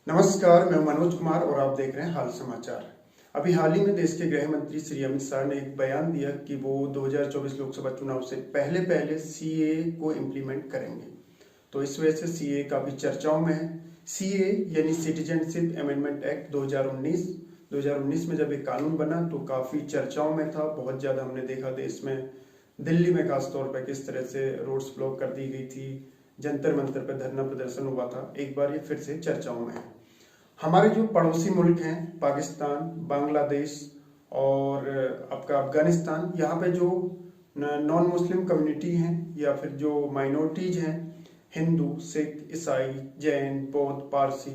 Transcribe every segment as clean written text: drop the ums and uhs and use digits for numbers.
नमस्कार, मैं मनोज कुमार और आप देख रहे हैं हाल समाचार। अभी हाल ही में देश के गृह मंत्री श्री अमित शाह ने एक बयान दिया कि वो 2024 लोकसभा चुनाव से पहले पहले सीए को इम्प्लीमेंट करेंगे। तो इस वजह से सीए काफी चर्चाओं में है। सीए यानी सिटीजनशिप अमेंडमेंट एक्ट 2019 में जब एक कानून बना तो काफी चर्चाओं में था। बहुत ज्यादा हमने देखा देश में, दिल्ली में खासतौर पर किस तरह से रोड्स ब्लॉक कर दी गई थी, जंतर मंतर पर धरना प्रदर्शन हुआ था। एक बार ये फिर से चर्चाओं में है। हमारे जो पड़ोसी मुल्क हैं पाकिस्तान, बांग्लादेश और आपका अफगानिस्तान, यहाँ पे जो नॉन मुस्लिम कम्युनिटी हैं या फिर जो माइनॉरिटीज हैं, हिंदू, सिख, ईसाई, जैन, बौद्ध, पारसी,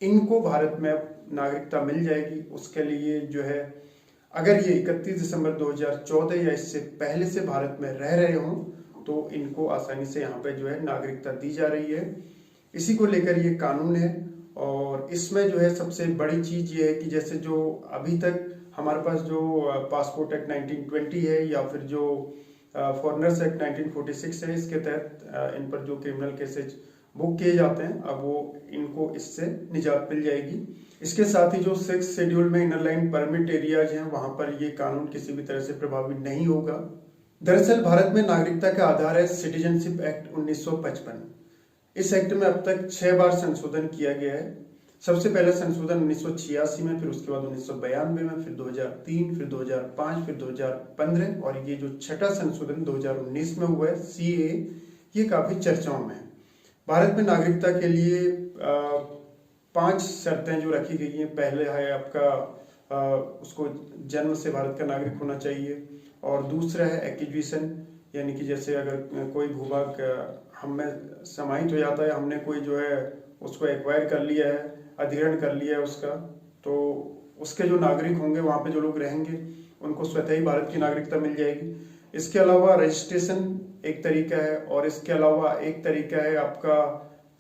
इनको भारत में नागरिकता मिल जाएगी। उसके लिए जो है, अगर ये 31 दिसंबर 2014 या इससे पहले से भारत में रह रहे हों तो इनको आसानी से यहाँ पे जो है नागरिकता दी जा रही है। इसी को लेकर ये कानून है। और इसमें जो है सबसे बड़ी चीज ये है कि जैसे जो अभी तक हमारे पास जो पासपोर्ट एक्ट 1920 है या फिर जो फॉरेनर्स एक्ट 1946 है, इसके तहत इन पर जो क्रिमिनल केसेज बुक किए जाते हैं, अब वो इनको इससे निजात मिल जाएगी। इसके साथ ही जो 6 शेड्यूल में इनर लाइन परमिट एरियाज हैं, वहां पर ये कानून किसी भी तरह से प्रभावी नहीं होगा। दरअसल भारत में नागरिकता का आधार है सिटीजनशिप एक्ट 1955। इस एक्ट में अब तक 6 बार संशोधन किया गया है। सबसे पहला संशोधन 1986 में, फिर उसके बाद 1992 में, फिर 2003, फिर 2005, फिर 2015 और ये जो छठा संशोधन 2019 में हुआ है सीए, ये काफी चर्चाओं में है। भारत में नागरिकता के लिए 5 शर्तें जो रखी गई हैं। पहले है आपका उसको जन्म से भारत का नागरिक होना चाहिए, और दूसरा है एक्विजिशन, यानी कि जैसे अगर कोई भूभाग हम में समाहित हो जाता है, हमने कोई जो है उसको एक्वायर कर लिया है, अधिग्रहण कर लिया है उसका, तो उसके जो नागरिक होंगे, वहाँ पे जो लोग रहेंगे, उनको स्वतः ही भारत की नागरिकता मिल जाएगी। इसके अलावा रजिस्ट्रेशन एक तरीका है, और इसके अलावा एक तरीका है आपका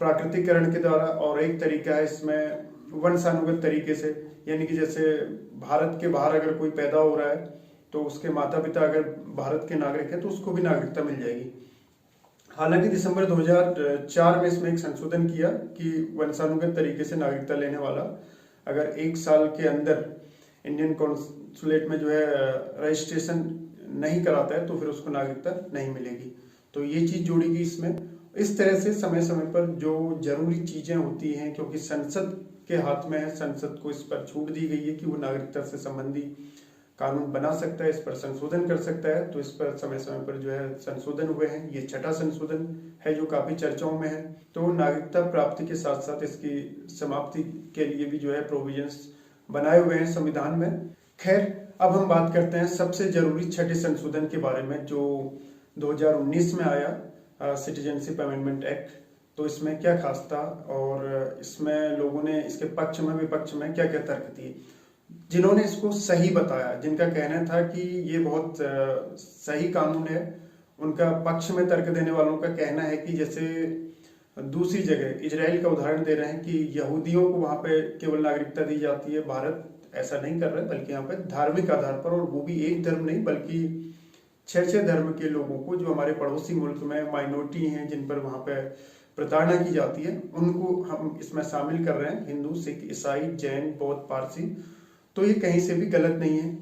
प्राकृतिकरण के द्वारा, और एक तरीका है इसमें वंशानुगत तरीके से, यानी कि जैसे भारत के बाहर अगर कोई पैदा हो रहा है तो उसके माता पिता अगर भारत के नागरिक है तो उसको भी नागरिकता मिल जाएगी। हालांकि दिसंबर 2004 में इसमें एक संशोधन किया कि वंशानुगत तरीके से नागरिकता लेने वाला अगर 1 साल के अंदर इंडियन कॉन्सुलेट में जो है रजिस्ट्रेशन नहीं कराता है तो फिर उसको नागरिकता नहीं मिलेगी। तो ये चीज जोड़ी गई इसमें। इस तरह से समय समय पर जो जरूरी चीजें होती हैं, क्योंकि संसद के हाथ में है, संसद को इस पर छूट दी गई है कि वो नागरिकता से संबंधी कानून बना सकता है, इस पर संशोधन कर सकता है। तो इस पर समय समय पर जो है संशोधन हुए हैं। ये छठा संशोधन है जो काफी चर्चाओं में है। तो नागरिकता प्राप्ति के साथ साथ इसकी समाप्ति के लिए भी जो है प्रोविजंस बनाए हुए हैं संविधान में। खैर, अब हम बात करते हैं सबसे जरूरी छठे संशोधन के बारे में जो 2019 में आया, सिटीजनशिप अमेंडमेंट एक्ट। तो इसमें क्या खास था और इसमें लोगों ने इसके पक्ष में विपक्ष में क्या क्या तर्क दिए। जिन्होंने इसको सही बताया, जिनका कहना था कि ये बहुत सही कानून है, उनका पक्ष में तर्क देने वालों का कहना है कि जैसे दूसरी जगह इजराइल का उदाहरण दे रहे हैं कि यहूदियों को वहां पे केवल नागरिकता दी जाती है, भारत ऐसा नहीं कर रहा है, बल्कि यहाँ पे धार्मिक आधार पर, और वो भी एक धर्म नहीं बल्कि 6 धर्म के लोगों को, जो हमारे पड़ोसी मुल्क में माइनॉरिटी हैं जिन पर वहां पे प्रताड़ना की जाती है, उनको हम इसमें शामिल कर रहे हैं, हिंदू, सिख, ईसाई, जैन, बौद्ध, पारसी। तो ये कहीं से भी गलत नहीं है।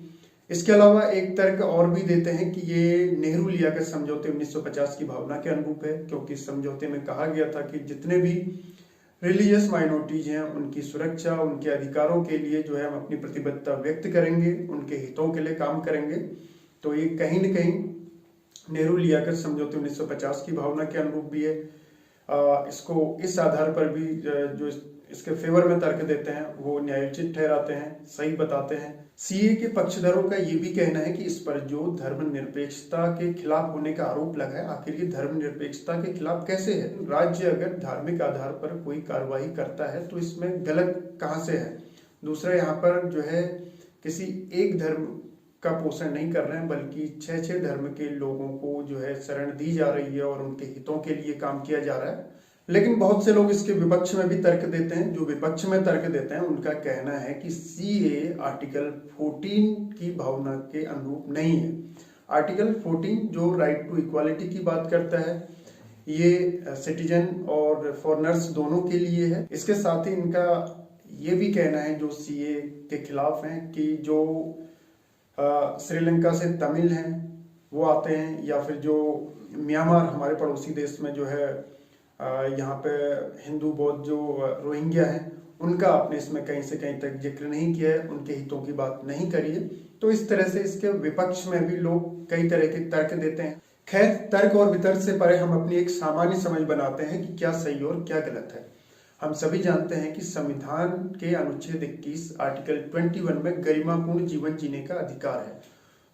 इसके अलावा एक तर्क और भी देते हैं कि ये नेहरू लियाकत समझौते 1950 की भावना के अनुरूप है, क्योंकि इस समझौते में कहा गया था कि जितने भी रिलीजियस माइनॉरिटीज हैं उनकी सुरक्षा, उनके अधिकारों के लिए जो है हम अपनी प्रतिबद्धता व्यक्त करेंगे, उनके हितों के लिए काम करेंगे। तो ये कहीं न कहीं नेहरू लियाकत समझौते 1950 की भावना के अनुरूप भी है। इसको इस आधार पर भी जो इसके फेवर में तर्क देते हैं वो न्यायोचित ठहराते हैं, सही बताते हैं। सीए के पक्षधरों का ये भी कहना है कि इस पर जो धर्मनिरपेक्षता के खिलाफ होने का आरोप लगा है, आखिर ये धर्मनिरपेक्षता के खिलाफ कैसे है? राज्य अगर धार्मिक आधार पर कोई कार्रवाई करता है तो इसमें गलत कहाँ से है? दूसरा, यहाँ पर जो है किसी एक धर्म का पोषण नहीं कर रहे हैं, बल्कि 6 धर्म के लोगों को जो है शरण दी जा रही है और उनके हितों के लिए काम किया जा रहा है। लेकिन बहुत से लोग इसके विपक्ष में भी तर्क देते हैं। जो विपक्ष में तर्क देते हैं उनका कहना है कि सीए आर्टिकल 14 की भावना के अनुरूप नहीं है। आर्टिकल 14 जो राइट टू इक्वालिटी की बात करता है, ये सिटीजन और फॉरेनर्स दोनों के लिए है। इसके साथ ही इनका ये भी कहना है जो सीए के खिलाफ हैं कि जो श्रीलंका से तमिल हैं वो आते हैं, या फिर जो म्यांमार हमारे पड़ोसी देश में जो है यहाँ पे हिंदू बौद्ध जो रोहिंग्या हैं उनका आपने इसमें कहीं से कहीं तक जिक्र नहीं किया है, उनके हितों की बात नहीं करी है। तो इस तरह से इसके विपक्ष में भी लोग कई तरह के तर्क देते हैं। खैर, तर्क और वितर्क से परे हम अपनी एक सामान्य समझ बनाते हैं कि क्या सही और क्या गलत है। हम सभी जानते हैं कि संविधान के अनुच्छेद 21 आर्टिकल 21 में गरिमापूर्ण जीवन जीने का अधिकार है।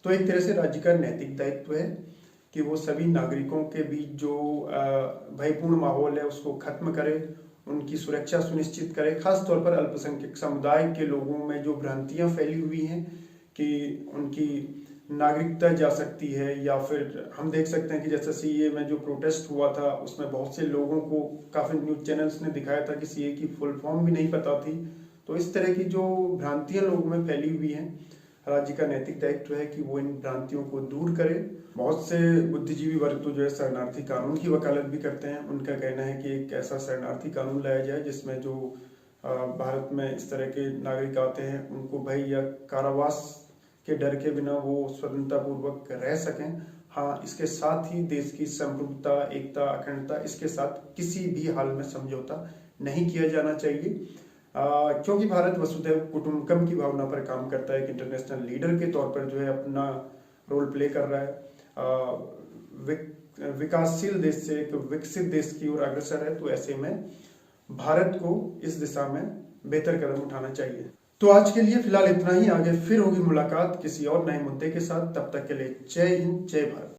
तो एक तरह से राज्य का नैतिक दायित्व है कि वो सभी नागरिकों के बीच जो भयपूर्ण माहौल है उसको खत्म करे, उनकी सुरक्षा सुनिश्चित करे। खास तौर पर अल्पसंख्यक समुदाय के लोगों में जो भ्रांतियां फैली हुई हैं कि उनकी नागरिकता जा सकती है, या फिर हम देख सकते हैं कि जैसे सीए में जो प्रोटेस्ट हुआ था उसमें बहुत से लोगों को काफी न्यूज चैनल्स ने दिखाया था कि सीए की फुल फॉर्म भी नहीं पता थी। तो इस तरह की जो भ्रांतियां लोगों में फैली हुई हैं, राज्य का नैतिक दायित्व है कि वो इन भ्रांतियों को दूर करे। बहुत से बुद्धिजीवी वर्ग तो जो है शरणार्थी कानून की वकालत भी करते हैं। उनका कहना है कि एक ऐसा शरणार्थी कानून लाया जाए जिसमें जो भारत में इस तरह के नागरिक आते हैं उनको भय या कारावास के डर के बिना वो स्वतंत्रता पूर्वक रह सकें। हाँ, इसके साथ ही देश की संप्रभुता, एकता, अखंडता, इसके साथ किसी भी हाल में समझौता नहीं किया जाना चाहिए, क्योंकि भारत वसुधैव कुटुंबकम की भावना पर काम करता है। एक इंटरनेशनल लीडर के तौर पर जो है अपना रोल प्ले कर रहा है, विकासशील देश से एक विकसित देश की ओर अग्रसर है। तो ऐसे में भारत को इस दिशा में बेहतर कदम उठाना चाहिए। तो आज के लिए फिलहाल इतना ही। आगे फिर होगी मुलाकात किसी और नए मुद्दे के साथ। तब तक के लिए जय हिंद, जय भारत।